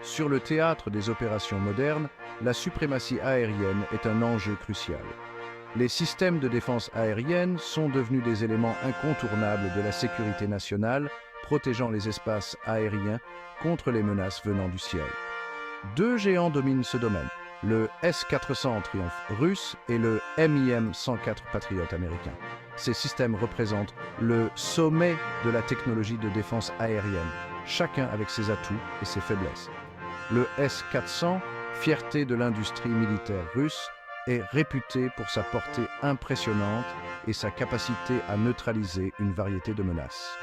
Sur le théâtre des opérations modernes, la suprématie aérienne est un enjeu crucial. Les systèmes de défense aérienne sont devenus des éléments incontournables de la sécurité nationale, protégeant les espaces aériens contre les menaces venant du ciel. Deux géants dominent ce domaine, le S-400 Triumph russe et le MIM-104 Patriot américain. Ces systèmes représentent le sommet de la technologie de défense aérienne, chacun avec ses atouts et ses faiblesses. Le S-400, fierté de l'industrie militaire russe, est réputé pour sa portée impressionnante et sa capacité à neutraliser une variété de menaces.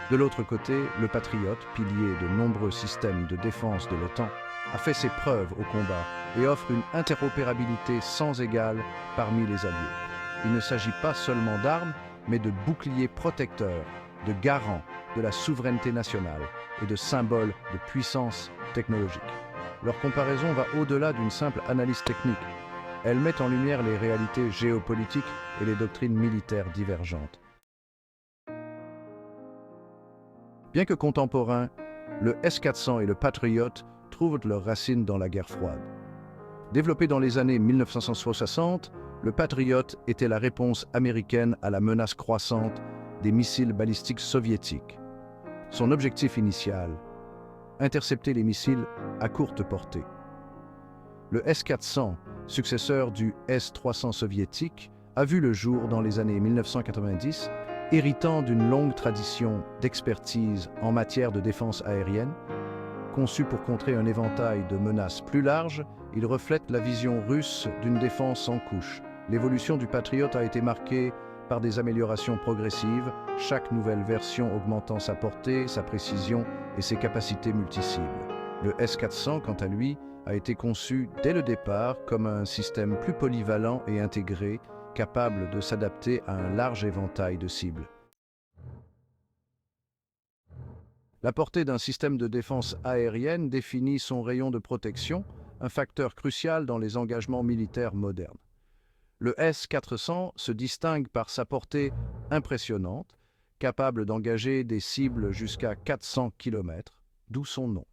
De l'autre côté, le Patriot, pilier de nombreux systèmes de défense de l'OTAN, a fait ses preuves au combat et offre une interopérabilité sans égale parmi les alliés. Il ne s'agit pas seulement d'armes, mais de boucliers protecteurs, de garants de la souveraineté nationale et de symboles de puissance technologique. Leur comparaison va au-delà d'une simple analyse technique. Elle met en lumière les réalités géopolitiques et les doctrines militaires divergentes. Bien que contemporains, le S-400 et le Patriot trouvent leurs racines dans la guerre froide. Développé dans les années 1960, le Patriot était la réponse américaine à la menace croissante des missiles balistiques soviétiques. Son objectif initial, intercepter les missiles à courte portée. Le S-400, successeur du S-300 soviétique, a vu le jour dans les années 1990, héritant d'une longue tradition d'expertise en matière de défense aérienne. Conçu pour contrer un éventail de menaces plus large, il reflète la vision russe d'une défense en couches. L'évolution du Patriot a été marquée par des améliorations progressives, chaque nouvelle version augmentant sa portée, sa précision et ses capacités multicibles. Le S-400, quant à lui, a été conçu dès le départ comme un système plus polyvalent et intégré, capable de s'adapter à un large éventail de cibles. La portée d'un système de défense aérienne définit son rayon de protection, un facteur crucial dans les engagements militaires modernes. Le S-400 se distingue par sa portée impressionnante, capable d'engager des cibles jusqu'à 400 km, d'où son nom.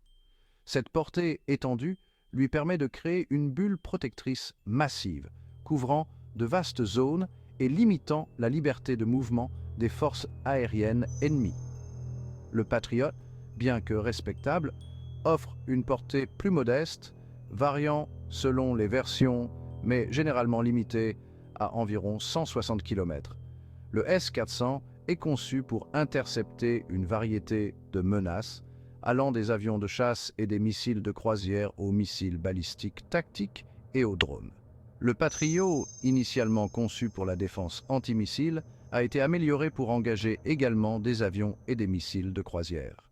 Cette portée étendue lui permet de créer une bulle protectrice massive, couvrant de vastes zones et limitant la liberté de mouvement des forces aériennes ennemies. Le Patriot, bien que respectable, offre une portée plus modeste, variant selon les versions, mais généralement limitée à environ 160 km. Le S-400 est conçu pour intercepter une variété de menaces, allant des avions de chasse et des missiles de croisière aux missiles balistiques tactiques et aux drones. Le Patriot, initialement conçu pour la défense antimissile, a été amélioré pour engager également des avions et des missiles de croisière.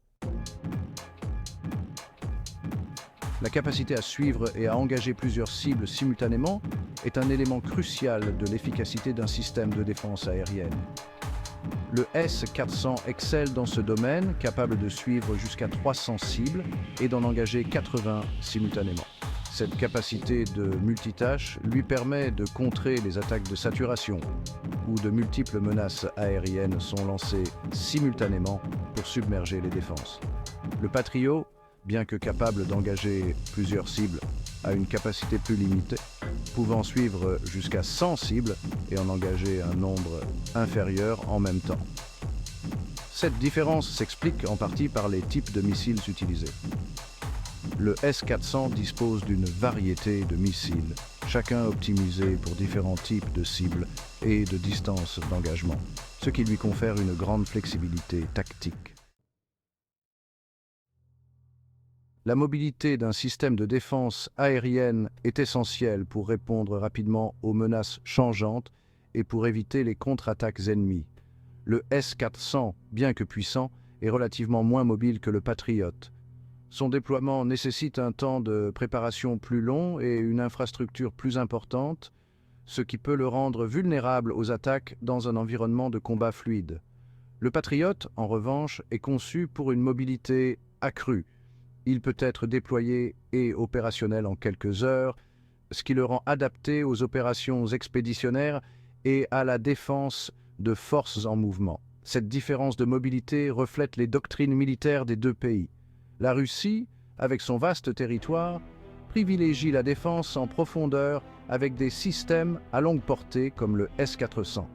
La capacité à suivre et à engager plusieurs cibles simultanément est un élément crucial de l'efficacité d'un système de défense aérienne. Le S-400 excelle dans ce domaine, capable de suivre jusqu'à 300 cibles et d'en engager 80 simultanément. Cette capacité de multitâche lui permet de contrer les attaques de saturation, où de multiples menaces aériennes sont lancées simultanément pour submerger les défenses. Le Patriot, bien que capable d'engager plusieurs cibles, a une capacité plus limitée, pouvant suivre jusqu'à 100 cibles et en engager un nombre inférieur en même temps. Cette différence s'explique en partie par les types de missiles utilisés. Le S-400 dispose d'une variété de missiles, chacun optimisé pour différents types de cibles et de distances d'engagement, ce qui lui confère une grande flexibilité tactique. La mobilité d'un système de défense aérienne est essentielle pour répondre rapidement aux menaces changeantes et pour éviter les contre-attaques ennemies. Le S-400, bien que puissant, est relativement moins mobile que le Patriot. Son déploiement nécessite un temps de préparation plus long et une infrastructure plus importante, ce qui peut le rendre vulnérable aux attaques dans un environnement de combat fluide. Le Patriot, en revanche, est conçu pour une mobilité accrue. Il peut être déployé et opérationnel en quelques heures, ce qui le rend adapté aux opérations expéditionnaires et à la défense de forces en mouvement. Cette différence de mobilité reflète les doctrines militaires des deux pays. La Russie, avec son vaste territoire, privilégie la défense en profondeur avec des systèmes à longue portée comme le S-400.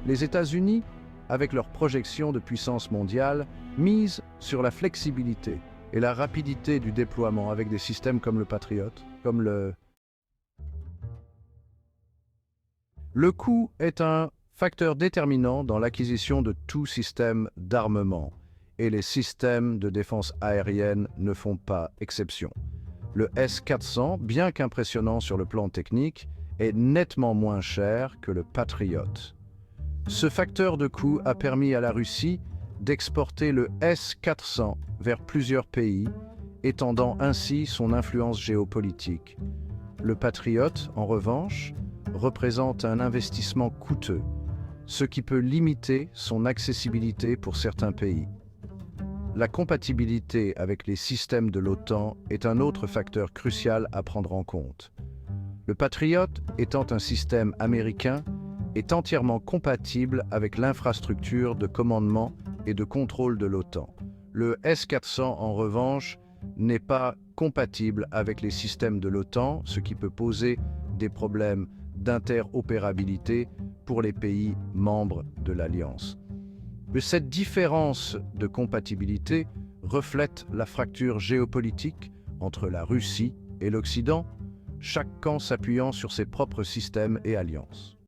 Les États-Unis, avec leur projection de puissance mondiale, misent sur la flexibilité et la rapidité du déploiement avec des systèmes comme le Patriot, comme Le coût est un facteur déterminant dans l'acquisition de tout système d'armement, et les systèmes de défense aérienne ne font pas exception. Le S-400, bien qu'impressionnant sur le plan technique, est nettement moins cher que le Patriot. Ce facteur de coût a permis à la Russie d'exporter le S-400 vers plusieurs pays, étendant ainsi son influence géopolitique. Le Patriot, en revanche, représente un investissement coûteux, ce qui peut limiter son accessibilité pour certains pays. La compatibilité avec les systèmes de l'OTAN est un autre facteur crucial à prendre en compte. Le Patriot, étant un système américain, est entièrement compatible avec l'infrastructure de commandement et de contrôle de l'OTAN. Le S-400, en revanche, n'est pas compatible avec les systèmes de l'OTAN, ce qui peut poser des problèmes d'interopérabilité pour les pays membres de l'Alliance. Cette différence de compatibilité reflète la fracture géopolitique entre la Russie et l'Occident, chaque camp s'appuyant sur ses propres systèmes et alliances.